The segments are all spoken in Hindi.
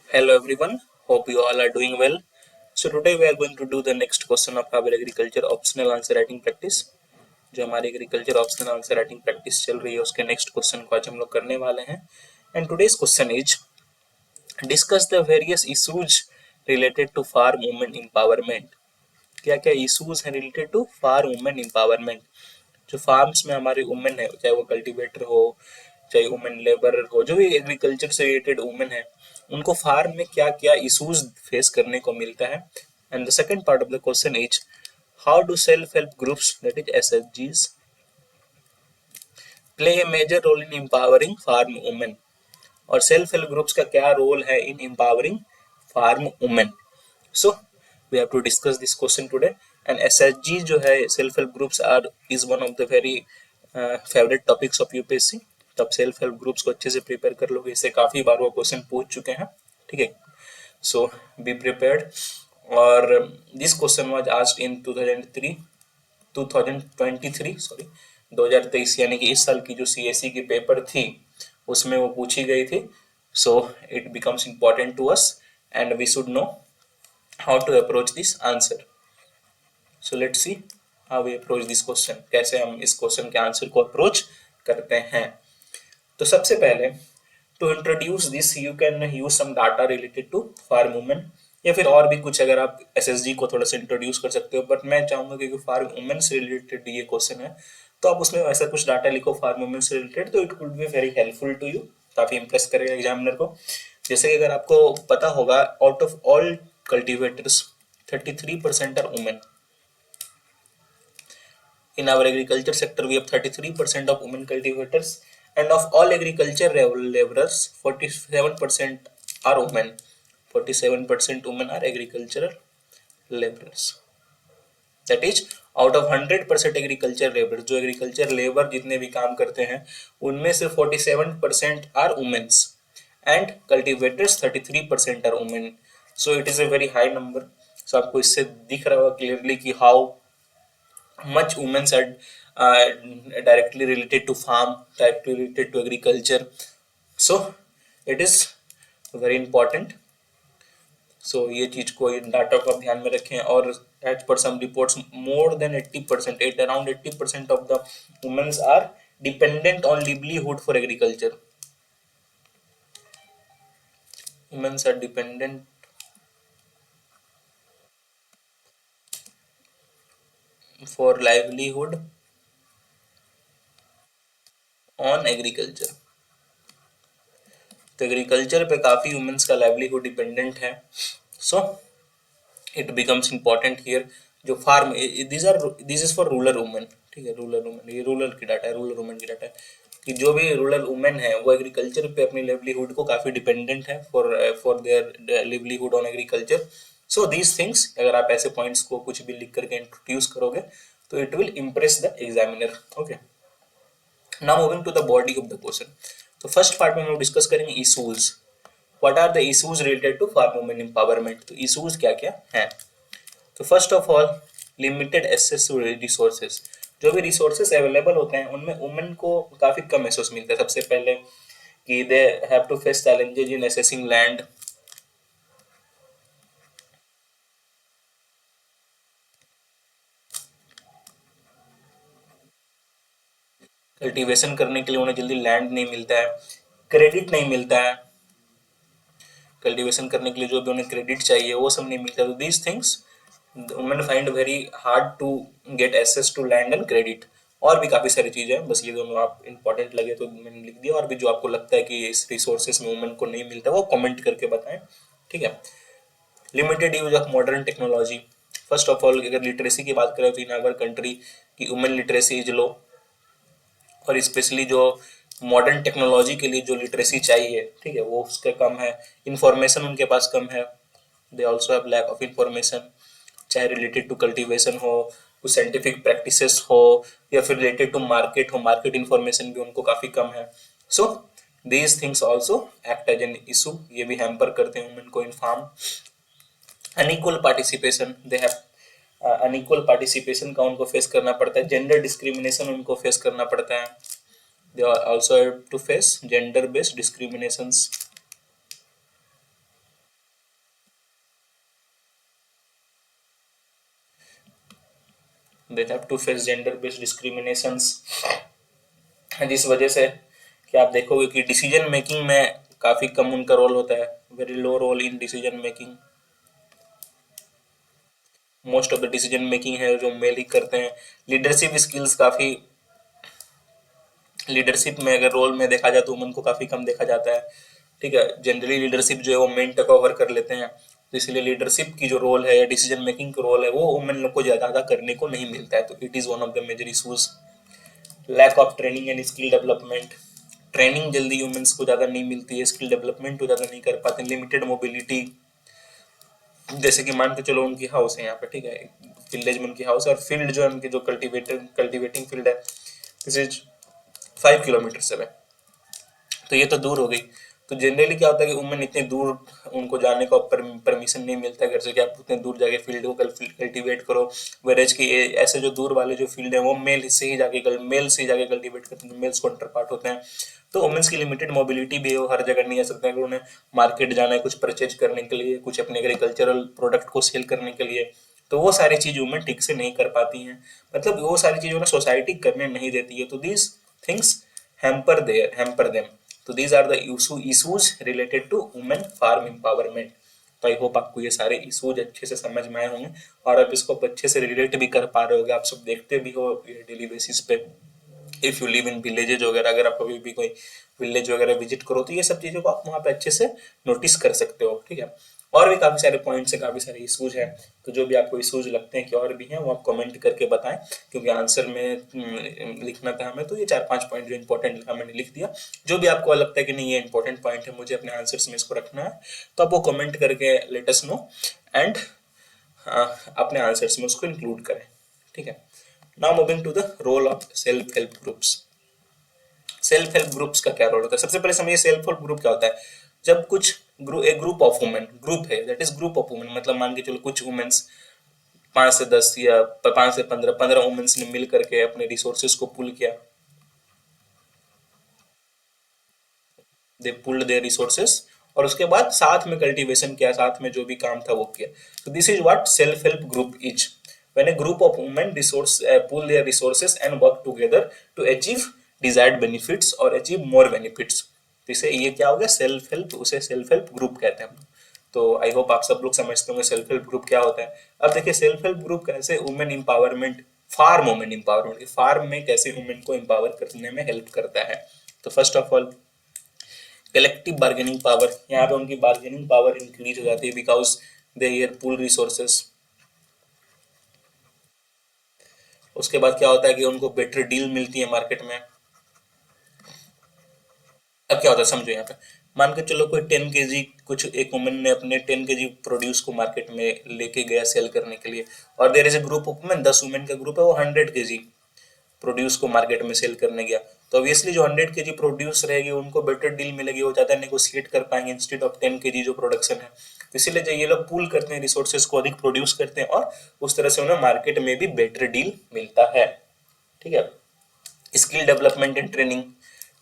Hello everyone, hope you all are doing well. So today we are going to do the next question of our agriculture optional answer writing practice. जो हमारी agriculture optional answer writing practice चल रही है उसके नेक्स्ट क्वेश्चन को आज हम लोग करने वाले हैं. And today's question is discuss the various issues related to farm women empowerment. क्या क्या इश्यूज हैं related to farm women empowerment. जो फार्म्स में हमारे वुमेन है, चाहे वो कल्टीवेटर हो, चाहे वुमेन लेबर हो, जो भी एग्रीकल्चर से रिलेटेड वुमेन है, उनको फार्म में क्या क्या इश्यूज फेस करने को मिलता है. And the second part of the question is how do self help groups that is एसएचजीज play a major role in empowering farm women. और सेल्फ हेल्प ग्रुप्स का क्या रोल है in empowering farm women. So we have to discuss this question today. And SHG जो है, self help groups are is one of the very favourite topics of UPSC. तो आप सेल्फ हेल्प ग्रुप्स को अच्छे से प्रिपेयर कर लोगे, इससे काफी बार वो क्वेश्चन पूछ चुके हैं. ठीक है, सो बी प्रिपेयर्ड. और this question was asked in 2023 sorry 2023, यानी कि इस साल की जो सीएससी की पेपर थी उसमें वो पूछी गई थी. So it becomes important to us and we should know how to approach this answer. So let's see how we approach this question. कैसे हम इस क्वेश्चन के आंसर को अप्रोच करते हैं. तो सबसे पहले to introduce this you can use some data related to farm women, या फिर और भी कुछ अगर आप एसएसजी को थोड़ा सा इंट्रोड्यूस कर सकते हो. बट मैं चाहूंगा कि फार्म वुमेन से रिलेटेड ये क्वेश्चन है तो आप उसमें ऐसा कुछ डाटा लिखो फार्म वुमेन से रिलेटेड, तो it could be very helpful to you. काफी इंप्रेस करेगा एग्जामिनर को. जैसे कि अगर आपको पता होगा, out of all cultivators 33% are women. In our agriculture sector we have 33% of women cultivators, and of all agriculture laborers 47% are women. 47% women are agricultural laborers. That is, out of 100% agriculture labour, जो एग्रीकल्चर लेबर जितने भी काम करते हैं उनमें से 47% are womens and cultivators 33% are women. So it is a very high number. सो आपको इससे दिख रहा होगा क्लियरली कि how much womens are directly related to farm, directly related to agriculture. So it is very important. So ये चीज को, इन डाटा को आप ध्यान में रखें. और as per some reports more than 80%, around 80% of the womens are dependent on livelihood for agriculture. Womens are dependent for livelihood on agriculture. तो एग्रीकल्चर पे काफी वुमेन्स का लाइवलीहुड डिपेंडेंट है. So it becomes important here. जो farm, this is for rural women. ठीक है, रूरल वुमेन, ये रूरल की डाटा है, रूरल वुमेन की डाटा है कि जो भी रूरल वुमेन है वो एग्रीकल्चर पे अपनी लिवलीहुड को काफी डिपेंडेंट है for their livelihood on agriculture. So these things, अगर आप ऐसे पॉइंट्स को कुछ भी लिख करके इंट्रोड्यूस करोगे तो it will impress the examiner. Okay, now moving to the body of the question. तो फर्स्ट पार्ट में हम लोग डिस्कस करेंगे issues. What are the issues related to farm women empowerment. तो इशूज क्या क्या हैं. तो first of all, limited access to resources. जो भी रिसोर्सेज अवेलेबल होते हैं उनमें वुमेन को काफी कम रिसोर्स मिलता है. सबसे पहले कि they have to face challenges in accessing land. Cultivation करने के लिए उन्हें जल्दी लैंड नहीं मिलता है, क्रेडिट नहीं मिलता है. कल्टीवेशन करने के लिए जो भी उन्हें क्रेडिट चाहिए वो सब नहीं मिलता. तो these things women find very hard to get access to land and credit. और भी काफी सारी चीजें हैं, बस ये दोनों आप इंपॉर्टेंट लगे तो मैंने लिख दिया. और भी जो आपको लगता है कि इस रिसोर्सेस में वुमेन को नहीं मिलता वो कमेंट करके बताएं. ठीक है. Limited use of modern technology. First of all, अगर लिटरेसी की बात करें तो इन आवर कंट्री की वुमेन लिटरेसी इज लो. और स्पेशली जो मॉडर्न टेक्नोलॉजी के लिए जो लिटरेसी चाहिए, ठीक है, वो उसका कम है. इंफॉर्मेशन उनके पास कम है. They also have lack of information, चाहे रिलेटेड टू कल्टीवेशन हो, कुछ साइंटिफिक प्रैक्टिसेस हो, या फिर रिलेटेड टू मार्केट हो. मार्केट इंफॉर्मेशन भी उनको काफी कम है. So these things also act as an issue. ये भी हैम्पर करते हैं वुमेन को in farm. Unequal participation, they have unequal participation का उनको फेस करना पड़ता है. जेंडर डिस्क्रिमिनेशन उनको फेस करना पड़ता है. They are also have to face gender based discriminations. They have to face gender based discriminations. जिस वजह से कि आप देखोगे कि डिसीजन मेकिंग में काफ़ी कम उनका रोल होता है, very low role in decision making. Most of the decision making है जो मेल ही करते हैं। लीडरशिप स्किल्स काफ़ी, लीडरशिप में अगर रोल में देखा जाए तो वुमन को काफ़ी कम देखा जाता है। ठीक है, जनरली लीडरशिप जो है वो मेन टेक ओवर कर लेते हैं, तो इसलिए लीडरशिप की जो रोल है या डिसीजन मेकिंग का रोल है वो वुमेन लोग को ज़्यादा करने को नहीं मिलता है, तो it is one of the major issues. Lack of training and skill development, training जल्दी वुमेन्स को ज़्यादा नहीं मिलती है, स्किल डेवलपमेंट को ज़्यादा नहीं कर पाते, लिमिटेड मोबिलिटी। जैसे कि मान के चलो उनकी हाउस है यहाँ पे, ठीक है, विलेज में उनकी हाउस है और फील्ड जो है उनकी जो कल्टिवेटिंग फील्ड है दिस इज 5 किलोमीटर से, तो ये तो दूर हो गई। तो जनरली क्या होता है कि वुमेन इतने दूर उनको जाने का परमिशन नहीं मिलता है घर से कि आप उतने दूर जाके फील्ड को कल्टीवेट करो। वेरेज की ऐसे जो दूर वाले जो फील्ड है वो मेल से ही जाके कल्टीवेट करते हैं, मेल्स काउंटर पार्ट होते हैं। तो वुमेन्स की लिमिटेड मोबिलिटी भी है, वो हर जगह नहीं जा सकते हैं। उन्हें मार्केट जाना है कुछ परचेज करने के लिए, कुछ अपने एग्रीकल्चरल प्रोडक्ट को सेल करने के लिए, तो वो सारी चीज वुमेन ठीक से नहीं कर पाती हैं। मतलब वो सारी चीजें ना सोसाइटी करने नहीं देती है, तो दीज थिंग्स हैम्पर देम। तो these are the issues related to women farm empowerment. तो आई होप आपको ये सारे इशूज अच्छे से समझ में आए होंगे और आप इसको अच्छे से रिलेट भी कर पा रहे होगे, आप सब देखते भी हो डेली बेसिस पे। If you live in villages वगैरह, अगर आप कभी भी कोई विलेज वगैरह विजिट करो तो ये सब चीज़ों को आप वहाँ पे अच्छे से नोटिस कर सकते हो। ठीक है, और भी काफ़ी सारे पॉइंट्स हैं, काफ़ी सारे इशूज हैं, तो जो भी आपको इशूज लगते हैं कि और भी हैं वो आप कमेंट करके बताएं, क्योंकि आंसर में लिखना था हमें, तो ये 4-5 पॉइंट जो इंपॉर्टेंट लिखा मैंने लिख दिया। जो भी आपको लगता है कि नहीं ये इंपॉर्टेंट पॉइंट है, मुझे अपने आंसर्स में इसको रखना है, तो आप वो कमेंट करके लेट अस नो एंड अपने आंसर्स में उसको इंक्लूड करें। ठीक है, now moving to the role of self help groups. Self help groups का क्या रोल होता है? सबसे पहले समझिए सेल्फ हेल्प ग्रुप क्या होता है। जब कुछ एक ग्रुप ऑफ वुमेन, ग्रुप है that is group of women, मतलब मान के चलो कुछ वुमेन्स 5 से 10 या 5 से 15 वुमेन्स ने मिल करके अपने रिसोर्सेज को पुल किया, दे पुल्ड देयर रिसोर्सेज, और उसके बाद साथ में कल्टीवेशन किया, साथ में जो भी काम था वो किया। तो this is what self help group is, when a group of women resource pool their resources and work together to achieve desired benefits or achieve more benefits। तो इसे ये क्या हो गया, सेल्फ हेल्प, उसे सेल्फ हेल्प ग्रुप कहते हैं हम। तो आई होप आप सब लोग समझते होंगे सेल्फ हेल्प ग्रुप क्या होता है। अब देखिए सेल्फ हेल्प ग्रुप कैसे women empowerment, farm women empowerment, farm में कैसे वुमेन को एम्पावर करने में हेल्प करता है। तो first of all collective bargaining power, यहाँ पे उनकी बार्गेनिंग पावर इंक्रीज हो जाती है because they hear pool resources. उसके बाद क्या होता है कि उनको बेटर डील मिलती है मार्केट में। अब क्या होता है समझो, यहाँ पे मान के चलो कोई 10 kg, कुछ एक वुमन ने अपने 10 kg प्रोड्यूस को मार्केट में लेके गया सेल करने के लिए, और there is a group of women, 10 women का ग्रुप है, वो 100 kg प्रोड्यूस को मार्केट में सेल करने गया। तो ऑब्वियसली जो 100 kg प्रोड्यूस रहेगी उनको बेटर डील मिलेगी, वो ज़्यादा नेगोशिएट कर पाएंगे इंस्टेड ऑफ 10 kg जो प्रोडक्शन है। तो इसीलिए जो ये लोग पूल करते हैं रिसोर्सेज को, अधिक प्रोड्यूस करते हैं और उस तरह से उन्हें मार्केट में भी बेटर डील मिलता है। ठीक है, skill development and training,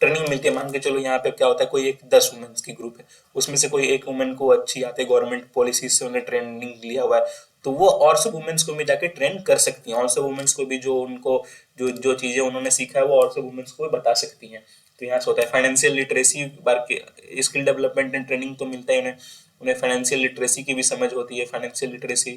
training मिलती है। मान के चलो यहाँ पे क्या होता है, कोई एक 10 वुमेन्स की ग्रुप है, उसमें से कोई एक वुमेन को अच्छी आती है, गवर्नमेंट पॉलिसीज से उन्हें ट्रेनिंग लिया हुआ है, तो वो और सब वुमेन्स को भी जाके ट्रेन कर सकती हैं, और सब वुमेन्स को भी जो उनको जो जो चीज़ें उन्होंने सीखा है वो और सब वुमेन्स को भी बता सकती हैं। तो यहाँ से होता है फाइनेंशियल लिटरेसी, बार के स्किल डेवलपमेंट एंड ट्रेनिंग तो मिलता है उन्हें, उन्हें फाइनेंशियल लिटरेसी की भी समझ होती है। फाइनेंशियल लिटरेसी,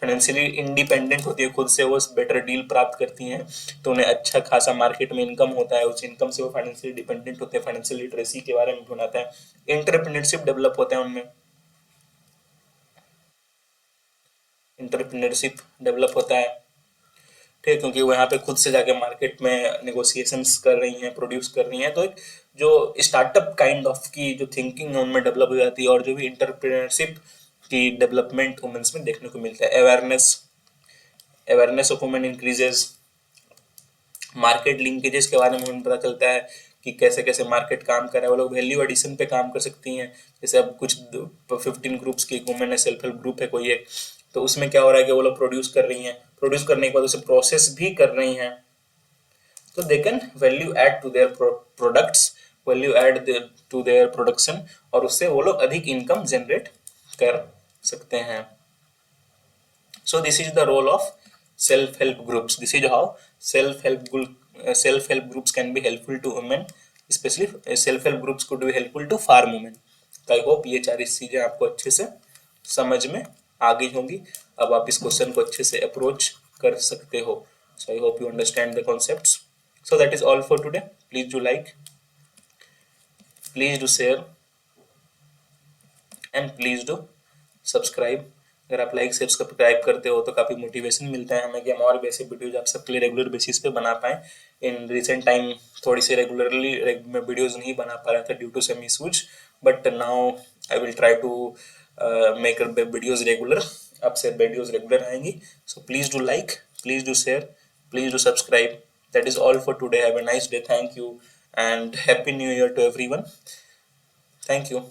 फाइनेंशियली इंडिपेंडेंट होती है, खुद से वो बेटर डील प्राप्त करती हैं, तो उन्हें अच्छा खासा मार्केट में इनकम होता है, उस इनकम से वो फाइनेंशियली डिपेंडेंट होते हैं। फाइनेंशियल लिटरेसी के बारे में भी बनाता है। एंटरप्रेन्योरशिप डेवलप होता है उनमें, एंटरप्रेन्योरशिप डेवलप होता है। ठीक है, क्योंकि वो यहाँ पे खुद से जाके मार्केट में नेगोशिएशंस कर रही हैं, प्रोड्यूस कर रही हैं, तो एक जो स्टार्टअप काइंड ऑफ की जो थिंकिंग है उनमें डेवलप हो जाती है, और जो भी इंटरप्रेन्योरशिप की डेवलपमेंट वुमेन्स में देखने को मिलता है। Awareness, awareness of women increases, market linkages के बारे में हमें पता चलता है कि कैसे कैसे मार्केट काम कर रहा है, वो लोग वैल्यू एडिशन पे काम कर सकती हैं। जैसे अब कुछ 15 ग्रुप्स की एक वुमेन है, सेल्फ हेल्प ग्रुप है कोई एक, तो उसमें क्या हो रहा है कि वो लोग प्रोड्यूस कर रही हैं, प्रोड्यूस करने के बाद उसे प्रोसेस भी कर रही हैं, तो they can value add to their products, value add to their production, और उससे वो लोग अधिक इनकम जनरेट कर सकते हैं। So this is the role of self-help groups. This is how self-help groups can be helpful to women, especially self-help groups could be helpful to farm women. तो आई होप ये 4 चीजें आपको अच्छे से समझ में आ गई होंगी. अब आप इस क्वेश्चन को अच्छे से अप्रोच कर सकते हो. So I hope you understand the concepts. So that is all for today. Please do like, please do share, and please do subscribe. अगर आप लाइक सब्सक्राइब करते हो तो काफ़ी मोटिवेशन मिलता है हमें कि हम और वैसे वीडियोज आप सबके लिए रेगुलर बेसिस पे बना पाएँ. इन रिसेंट टाइम थोड़ी सी रेगुलरली मैं वीडियोज नहीं बना पा रहा था due to some issues, but now I will try to make videos regular. आपसे वीडियोज रेगुलर आएंगी. So please do like, please do share, please do subscribe. That is all for today. Have a nice day. Thank you and happy new year to everyone. Thank you.